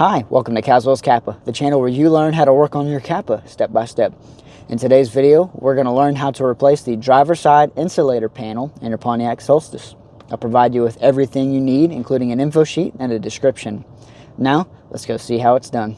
Hi, welcome to Kaswell's Kappa, the channel where you learn how to work on your Kappa step by step. In today's video, we're going to learn how to replace the driver's side insulator panel in your Pontiac Solstice. I'll provide you with everything you need, including an info sheet and a description. Now, let's go see how it's done.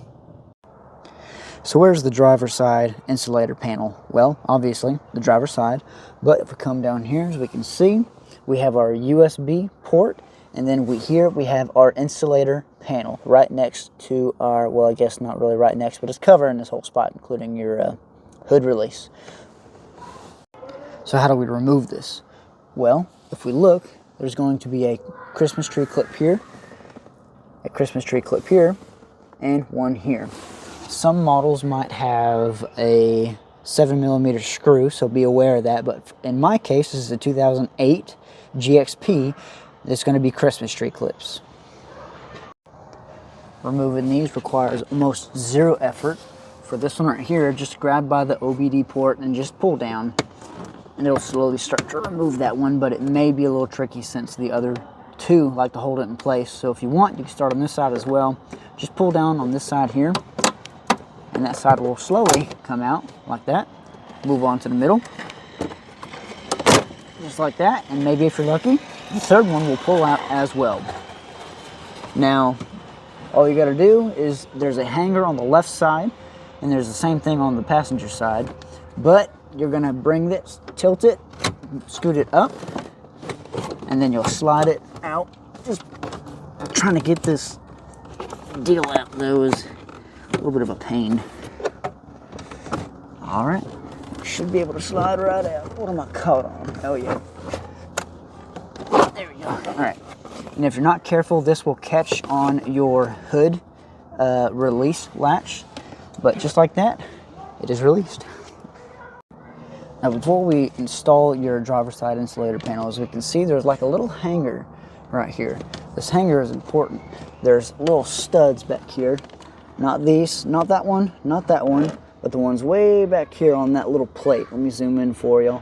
So where's the driver's side insulator panel? Well, obviously, the driver's side, but if we come down here, as we can see, we have our USB port, and then here we have our insulator panel right next to our, well, I guess not really right next, but it's covering this whole spot, including your hood release. So how do we remove this? Well, if we look, there's going to be a Christmas tree clip here, a Christmas tree clip here, and one here. Some models might have a 7mm screw, so be aware of that, but in my case, this is a 2008 GXP. It's going to be Christmas tree clips. Removing these requires almost zero effort. For this one right here, just grab by the OBD port and just pull down, and it'll slowly start to remove that one, but it may be a little tricky since the other two like to hold it in place. So if you want, you can start on this side as well. Just pull down on this side here, and that side will slowly come out like that. Move on to the middle, just like that, and maybe if you're lucky, the third one will pull out as well. Now, all you got to do is there's a hanger on the left side, and there's the same thing on the passenger side, but you're going to bring this, tilt it, scoot it up, and then you'll slide it out. Just trying to get this deal out, though, is a little bit of a pain. All right, should be able to slide right out. What am I caught on? Oh, yeah. There we go. All right. And if you're not careful, this will catch on your hood release latch. But just like that, it is released. Now, before we install your driver's side insulator panel, as we can see, there's like a little hanger right here. This hanger is important. There's little studs back here. Not these, not that one, not that one, but the ones way back here on that little plate. Let me zoom in for you.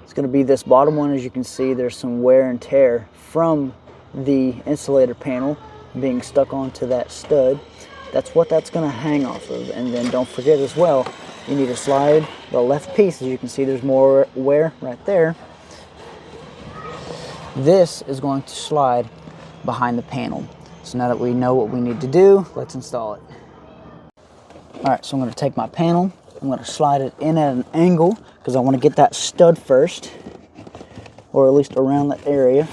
It's going to be this bottom one. As you can see, there's some wear and tear from the insulator panel being stuck onto that stud. That's what that's going to hang off of. And then don't forget as well, you need to slide the left piece. As you can see, there's more wear right there. This is going to slide behind the panel. So now that we know what we need to do, let's install it. All right, so I'm going to take my panel. I'm going to slide it in at an angle because I want to get that stud first, or at least around that area.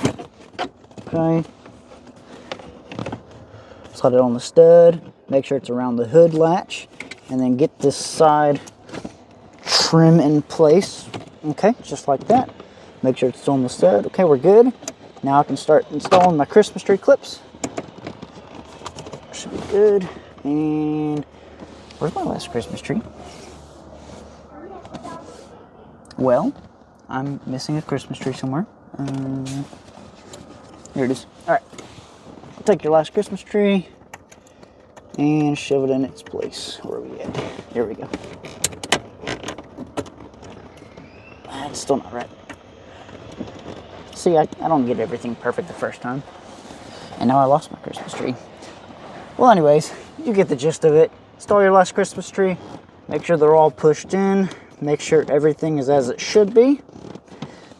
Okay. Slide it on the stud. Make sure it's around the hood latch, and then get this side trim in place. Okay, just like that. Make sure it's on the stud. Okay, we're good. Now I can start installing my Christmas tree clips. Should be good. And where's my last Christmas tree? Well, I'm missing a Christmas tree somewhere. Here it is. All right. Take your last Christmas tree and shove it in its place. Where are we at? Here we go. It's still not right. See, I don't get everything perfect the first time. And now I lost my Christmas tree. Well, anyways, you get the gist of it. Install your last Christmas tree. Make sure they're all pushed in. Make sure everything is as it should be.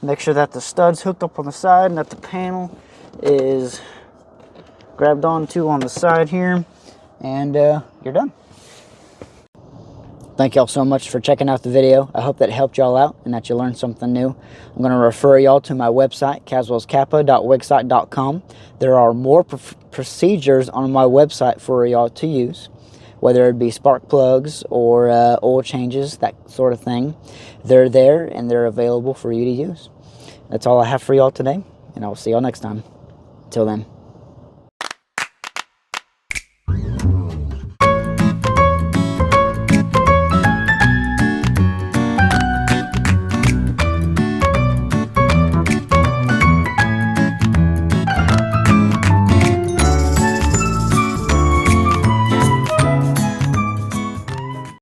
Make sure that the stud's hooked up on the side and that the panel is grabbed onto on the side here. And you're done. Thank y'all so much for checking out the video. I hope that it helped y'all out and that you learned something new. I'm going to refer y'all to my website, kaswellskappa.wixsite.com. There are more procedures on my website for y'all to use, whether it be spark plugs or oil changes, that sort of thing. They're there and they're available for you to use. That's all I have for y'all today, and I will see y'all next time. Until then.